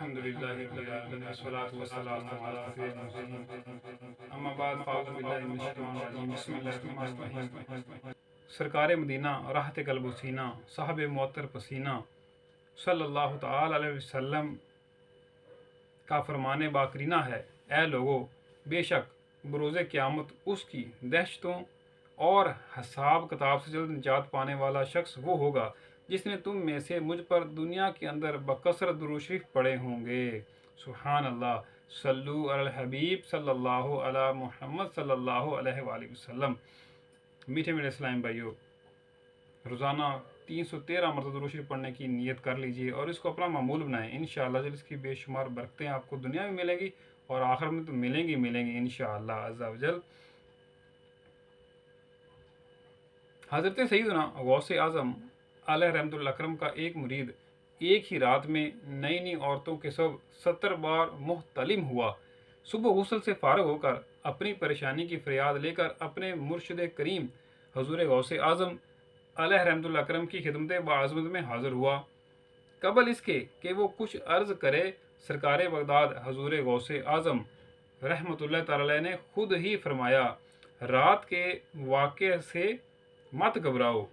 الحمدللہ رب العالمین والصلاۃ والسلام علی سیدنا محمد اما بعد فاعوذ باللہ من الشیطان الرجیم بسم اللہ الرحمن الرحیم۔ سرکار مدینہ راحت قلب و سینہ صاحب معطر پسینہ صلی اللہ تعالی علیہ وسلم کا فرمان باقرینہ ہے، اے لوگو بے شک بروز قیامت اس کی دہشتوں اور حساب کتاب سے جلد نجات پانے والا شخص وہ ہوگا جس نے تم میں سے مجھ پر دنیا کے اندر بکثرت درود شریف پڑھے ہوں گے۔ سبحان اللہ، صلو علی الحبیب صلی اللہ علی محمد صلی اللہ علیہ وآلہ وسلم۔ میٹھے میٹھے اسلام بھائیو، روزانہ 313 مرتبہ درود شریف پڑھنے کی نیت کر لیجئے اور اس کو اپنا معمول بنائیں۔ انشاءاللہ جب اس کی بے شمار برکتیں آپ کو دنیا میں ملیں گی اور آخر میں تو ملیں گی انشاءاللہ عز و جل۔ حضرت سیدنا غوث اعظم علیہ رحمۃ اللہ اکرم کا ایک مرید ایک ہی رات میں نئی نئی عورتوں کے سب 70 بار محتلم ہوا۔ صبح غسل سے فارغ ہو کر اپنی پریشانی کی فریاد لے کر اپنے مرشد کریم حضور غوث اعظم علیہ رحمۃ اللہ اکرم کی خدمت باعظمت میں حاضر ہوا۔ قبل اس کے کہ وہ کچھ عرض کرے، سرکار بغداد حضور غوث اعظم رحمۃ اللہ تعالی نے خود ہی فرمایا، رات کے واقعے سے مت گھبراؤ،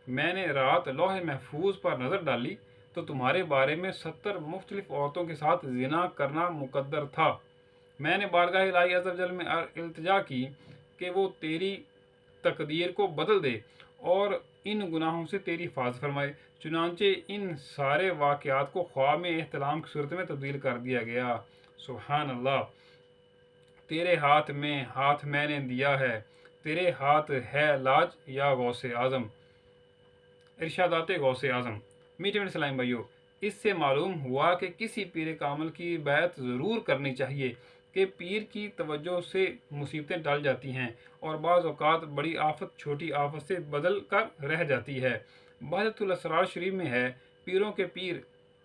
میں نے رات لوح محفوظ پر نظر ڈالی تو تمہارے بارے میں 70 مختلف عورتوں کے ساتھ زنا کرنا مقدر تھا۔ میں نے بارگاہ الہی عز و جل میں التجا کی کہ وہ تیری تقدیر کو بدل دے اور ان گناہوں سے تیری حفاظت فرمائے، چنانچہ ان سارے واقعات کو خواب میں احتلام کی صورت میں تبدیل کر دیا گیا۔ سبحان اللہ، تیرے ہاتھ میں نے دیا ہے، تیرے ہاتھ ہے لاج یا غوث اعظم۔ ارشادات غوث اعظم۔ میٹھے میٹھے اسلام بھائیو، اس سے معلوم ہوا کہ کسی پیر کامل کی بیعت ضرور کرنی چاہیے کہ پیر کی توجہ سے مصیبتیں ٹل جاتی ہیں اور بعض اوقات بڑی آفت چھوٹی آفت سے بدل کر رہ جاتی ہے۔ بحثۃ الاسرار شریف میں ہے، پیروں کے پیر،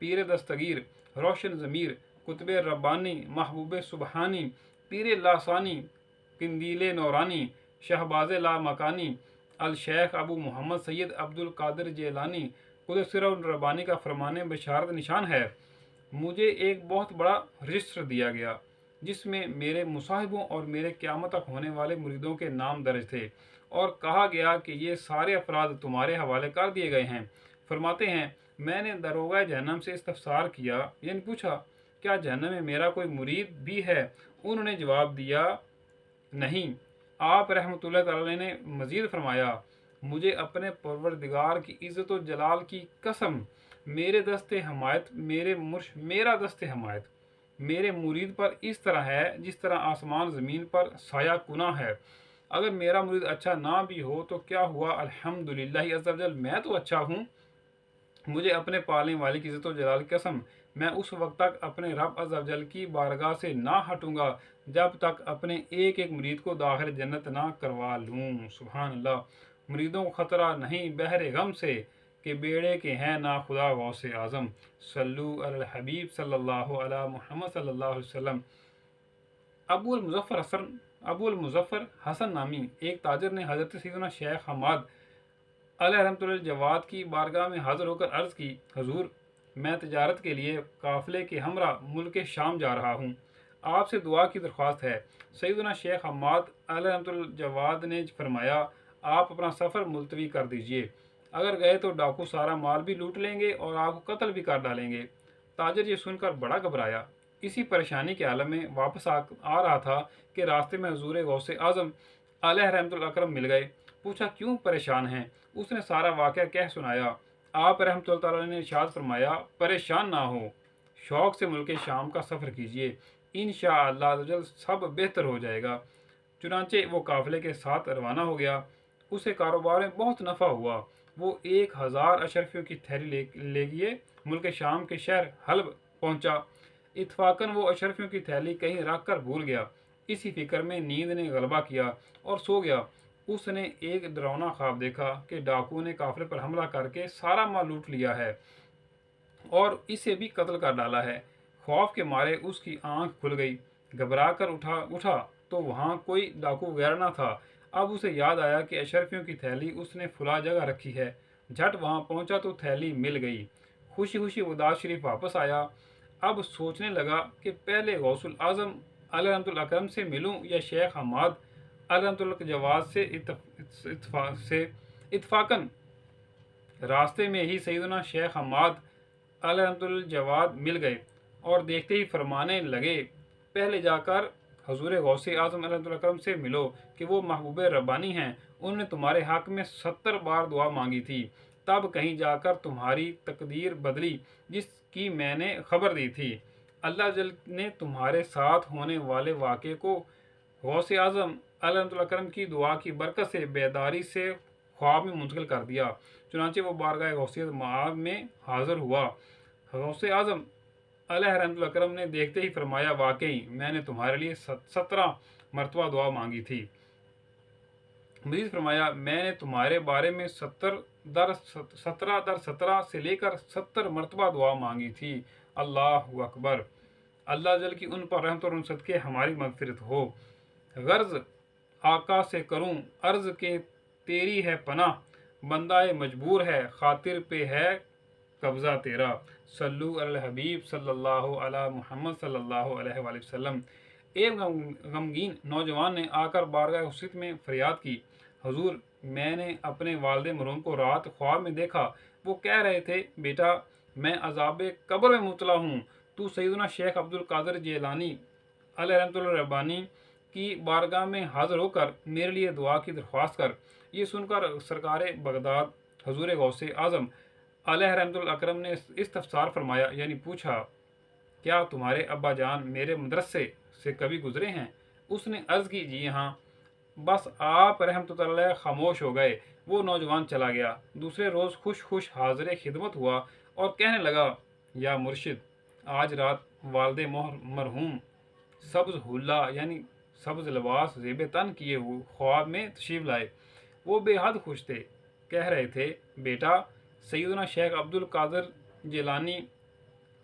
پیر دستگیر، روشن ضمیر، قطب ربانی، محبوب سبحانی، پیر لاسانی، قندیل نورانی، شہباز لامکانی، الشیخ ابو محمد سید عبد القادر جیلانی قدس سرہ الربانی کا فرمان بشارت نشان ہے۔ مجھے ایک بہت بڑا رجسٹر دیا گیا جس میں میرے مصاحبوں اور میرے قیامت تک ہونے والے مریدوں کے نام درج تھے اور کہا گیا کہ یہ سارے افراد تمہارے حوالے کر دیے گئے ہیں۔ فرماتے ہیں، میں نے داروغہ جہنم سے استفسار کیا، یعنی پوچھا، کیا جہنم میں میرا کوئی مرید بھی ہے؟ انہوں نے جواب دیا، نہیں۔ آپ رحمۃ اللہ تعالی نے مزید فرمایا، مجھے اپنے پروردگار کی عزت و جلال کی قسم، میرا دست حمایت میرے مرید پر اس طرح ہے جس طرح آسمان زمین پر سایہ کنا ہے۔ اگر میرا مرید اچھا نہ بھی ہو تو کیا ہوا، الحمدللہ عز و جل میں تو اچھا ہوں۔ مجھے اپنے پالنے والے کی عزت و جلال کی قسم، میں اس وقت تک اپنے رب عز و جل کی بارگاہ سے نہ ہٹوں گا جب تک اپنے ایک ایک مرید کو داخل جنت نہ کروا لوں۔ سبحان اللہ۔ مریدوں کو خطرہ نہیں بحر غم سے کہ بیڑے کے ہیں نا خدا غوث اعظم۔ صلو علی الحبیب صلی اللہ علی محمد صلی اللہ علیہ وسلم۔ ابو المظفر حسن نامی ایک تاجر نے حضرت سیدنا شیخ حماد علیہ رحمۃ اللہ جواد کی بارگاہ میں حاضر ہو کر عرض کی، حضور، میں تجارت کے لیے قافلے کے ہمراہ ملک شام جا رہا ہوں، آپ سے دعا کی درخواست ہے۔ سیدنا شیخ حماد علیہ رحمۃ اللہ جواد نے فرمایا، آپ اپنا سفر ملتوی کر دیجئے، اگر گئے تو ڈاکو سارا مال بھی لوٹ لیں گے اور آپ کو قتل بھی کر ڈالیں گے۔ تاجر یہ سن کر بڑا گھبرایا۔ اسی پریشانی کے عالم میں واپس آ رہا تھا کہ راستے میں حضور غوث اعظم علیہ رحمۃ اللہ اکرم مل گئے۔ پوچھا، کیوں پریشان ہیں؟ اس نے سارا واقعہ کہہ سنایا۔ آپ رحمۃ اللہ تعالی نے ارشاد فرمایا، پریشان نہ ہو، شوق سے ملک شام کا سفر کیجیے، انشاءاللہ سب بہتر ہو جائے گا۔ چنانچہ وہ قافلے کے ساتھ روانہ ہو گیا۔ اسے کاروبار میں بہت نفع ہوا۔ وہ 1000 اشرفیوں کی تھیلی لے گئے ملک شام کے شہر حلب پہنچا۔ اتفاقاً وہ اشرفیوں کی تھیلی کہیں رکھ کر بھول گیا۔ اسی فکر میں نیند نے غلبہ کیا اور سو گیا۔ اس نے ایک ڈراؤنا خواب دیکھا کہ ڈاکو نے قافلے پر حملہ کر کے سارا مال لوٹ لیا ہے اور اسے بھی قتل کر ڈالا ہے۔ خوف کے مارے اس کی آنکھ کھل گئی، گھبرا کر اٹھا تو وہاں کوئی ڈاکو وغیرہ نہ تھا۔ اب اسے یاد آیا کہ اشرفیوں کی تھیلی اس نے فلاں جگہ رکھی ہے۔ جھٹ وہاں پہنچا تو تھیلی مل گئی۔ खुशी खुशी उदास शरीफ वापस आया। अब सोचने लगा कि पहले गौसुल आजम अलैहिर्रहमतुल अकरम से मिलूं या शेख हमाद अलैहिर्रहमतुल जवाद से इत्फाकन। रास्ते में ही सैयदना शेख हमाद अलैहिर्रहमतुल जवाद मिल गए और देखते ही फरमाने लगे, पहले जाकर हजूर गौसे आजम अलैहिर्रहमतुल अकरम से मिलो कि वो महबूब रब्बानी हैं, उन्होंने तुम्हारे हक में 70 बार दुआ मांगी थी, तब कहीं जाकर तुम्हारी तकदीर बदली जिसकी मैंने खबर दी थी। अल्लाह जल ने तुम्हारे साथ होने वाले वाक़े को गौसे आजम अलैहिर्रहमतुल अकरम की दुआ की बरकत से बेदारी से ख्वाब में मुंतकिल कर दिया। चुनांचे वो बारगाह गौसियत मआब में हाजिर हुआ। गौसे आजम अलैहिर्रहमतुल अकरम ने देखते ही फरमाया, वाकई मैंने तुम्हारे लिए 17 मरतबा दुआ मांगी थी। मजीद फरमाया, मैंने तुम्हारे बारे में 17 से लेकर 70 मरतबा दुआ मांगी थी। अल्लाह अकबर। अल्लाह जल की उन पर रहमत और उन सदके हमारी मगफिरत हो। गर्ज आका से करूं अर्ज के तेरी है पनाह, बंदाए मजबूर है खातिर पे है कब्ज़ा तेरा। सल्लु अल हबीब सल्लल्लाहु अला मुहम्मद सल्लल्लाहु अलैहि वसल्लम। एक गमगीन नौजवान ने आकर बारगाह हुस्न में फरियाद की, हुजूर मैंने अपने वालिद मरहूम को रात ख्वाब में देखा। वो कह रहे थे, बेटा मैं अजाब कब्र में मुबतला हूँ, तू सैयदना शेख अब्दुल कादिर जिलानी अलैहिर्रहमतुल रब्बानी की बारगाह में हाजिर होकर मेरे लिए दुआ की दरख्वास्त कर। ये सुनकर सरकार बगदाद हजूर गौसे आजम अलैहिर्रहमतुल अकरम ने इस्तफसार फरमाया, यानी पूछा, क्या तुम्हारे अब्बा जान मेरे मदरसे से कभी गुजरे हैं? उसने अर्ज़ की, जी हाँ। बस आप रहमतुल्लाह खामोश हो गए। वो नौजवान चला गया। दूसरे रोज़ खुश खुश हाजिर खिदमत हुआ और कहने लगा, या मुर्शिद आज रात वालिद मरहूम सब्ज़ हुल्ला यानी सब्ज़ लिबास ज़ेब तन किए हुए ख्वाब में तशरीफ़ लाए। वो बेहद खुश थे। कह रहे थे, बेटा सैयदना शेख अब्दुल कादिर जिलानी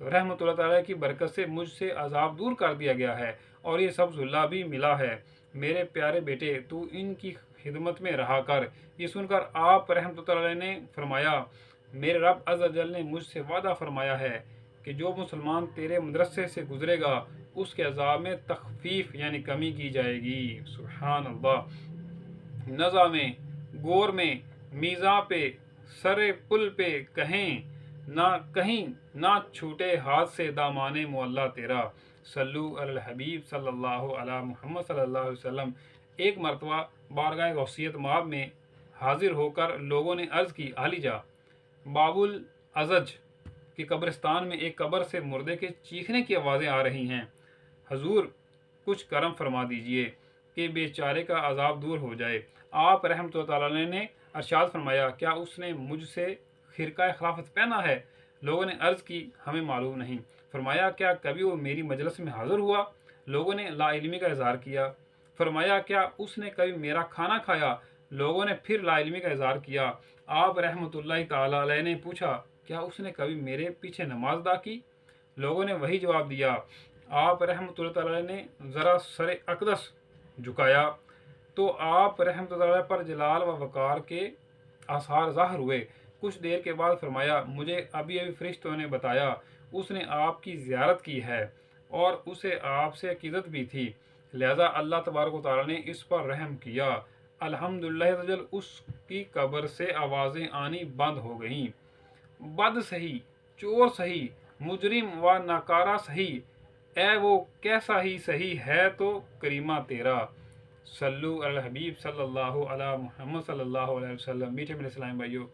रहमतुल्लाह तआला की बरकत से मुझसे अजाब दूर कर दिया गया है और ये सब्ज़ुल्लाह भी मिला है। मेरे प्यारे बेटे तू इनकी खिदमत में रहा कर। ये सुनकर आप रहमतुल्लाह तआला ने फरमाया, मेरे रब अज़्ज़ व जल ने मुझसे वादा फरमाया है कि जो मुसलमान तेरे मदरसे से गुजरेगा उसके अजाब में तखफीफ यानी कमी की जाएगी। सुभान अल्लाह। नज़ा में गोर में मीज़ा पे सरे पुल पे कहीं ना छूटे हाथ से दामाने मुअल्ला तेरा। सल्लु अल हबीब सल्लल्लाहु अला मुहम्मद सल्लल्लाहु अलैहि वसल्लम। एक मरतबा बारगाह गौसियत माब में हाजिर होकर लोगों ने अर्ज़ की, आलिजा बाबुल अजज कि कब्रिस्तान में एक कब्र से मुर्दे के चीखने की आवाज़ें आ रही हैं। हजूर कुछ करम फरमा दीजिए कि बेचारे का अजाब दूर हो जाए। आप रहमतुल्लाह तआला ने अरशाद फरमाया, क्या उसने मुझसे खिरका खिलाफत पहना है? लोगों ने अर्ज़ की, हमें मालूम नहीं। फरमाया, क्या कभी वो मेरी मजलिस में हाजिर हुआ? लोगों ने लाइल्मी का इज़हार किया। फरमाया, क्या उसने कभी मेरा खाना खाया? लोगों ने फिर लाइल्मी का इज़हार किया। आप रहमतुल्लाह तआला अलैह ने पूछा, क्या उसने कभी मेरे पीछे नमाज अदा की? लोगों ने वही जवाब दिया। आप रहमतुल्लाह तआला ने ज़रा सरे अकदस झुकाया तो आप रहमतुल्लाह तआला पर जलाल व वक़ार के आसार ज़ाहिर हुए। कुछ देर के बाद फरमाया, मुझे अभी अभी फरिश्तों ने बताया उसने आपकी ज़ियारत की है और उसे आपसे अक़ीदत भी थी, लिहाजा अल्लाह तबारक व तआला ने इस पर रहम किया। अल्हम्दुलिल्लाह अज़्ज़ल उसकी कब्र से आवाज़ें आनी बंद हो गईं। बद सही, चोर सही, मुजरिम व नाकारा सही, ए वो कैसा ही सही है तो करीमा तेरा। सल्लु अल हबीब सल्लल्लाहु अला मुहम्मद सल्लल्लाहु अलैहि वसल्लम। मीठे मेरे इस्लाम भाइयों,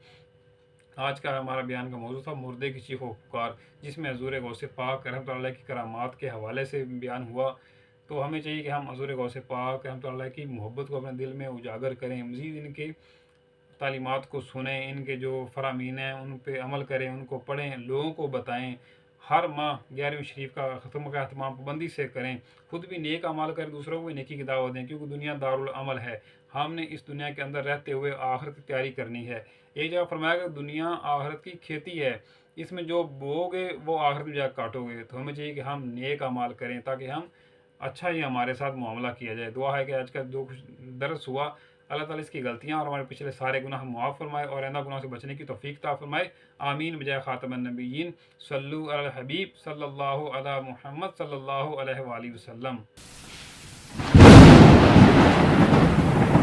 आज का हमारा बयान का मौजूद था मुर्दे की चीख व पुकार, जिसमें हजूर गौसे पाक रहमतुल्लाह की करामात के हवाले से बयान हुआ। तो हमें चाहिए कि हम हजूर गौसे पाक रहमतुल्लाह की मोहब्बत को अपने दिल में उजागर करें, मज़ीद इनके तालीमात को सुनें, इनके जो फ़रामीन हैं उन पर अमल करें, उनको पढ़ें, लोगों को बताएं। हर माह 11वीं शरीफ का ख़त्म का अहतमाम पाबंदी से करें, खुद भी नेक अमल करें, दूसरों को भी नेकी की दावत दें, क्योंकि दुनिया दारुल अमल है। हमने इस दुनिया के अंदर रहते हुए आखिरत की तैयारी करनी है। एक जगह फरमाया कि दुनिया आखिरत की खेती है, इसमें जो बोओगे वो आखिरत में जाकर काटोगे। तो हमें चाहिए कि हम नेक अमाल करें ताकि हम अच्छा ही हमारे साथ मामला किया जाए। दुआ है कि आज का जो कुछ दर्स हुआ اللہ تعالیٰ اس کی غلطیاں اور ہمارے پچھلے سارے گناہ معاف فرمائے اور آئندہ گناہوں سے بچنے کی توفیق عطا فرمائے. آمین بجائے خاتم النبیین. صلو علی الحبیب صلی اللہ علی محمد صلی اللہ علیہ وآلہ وسلم.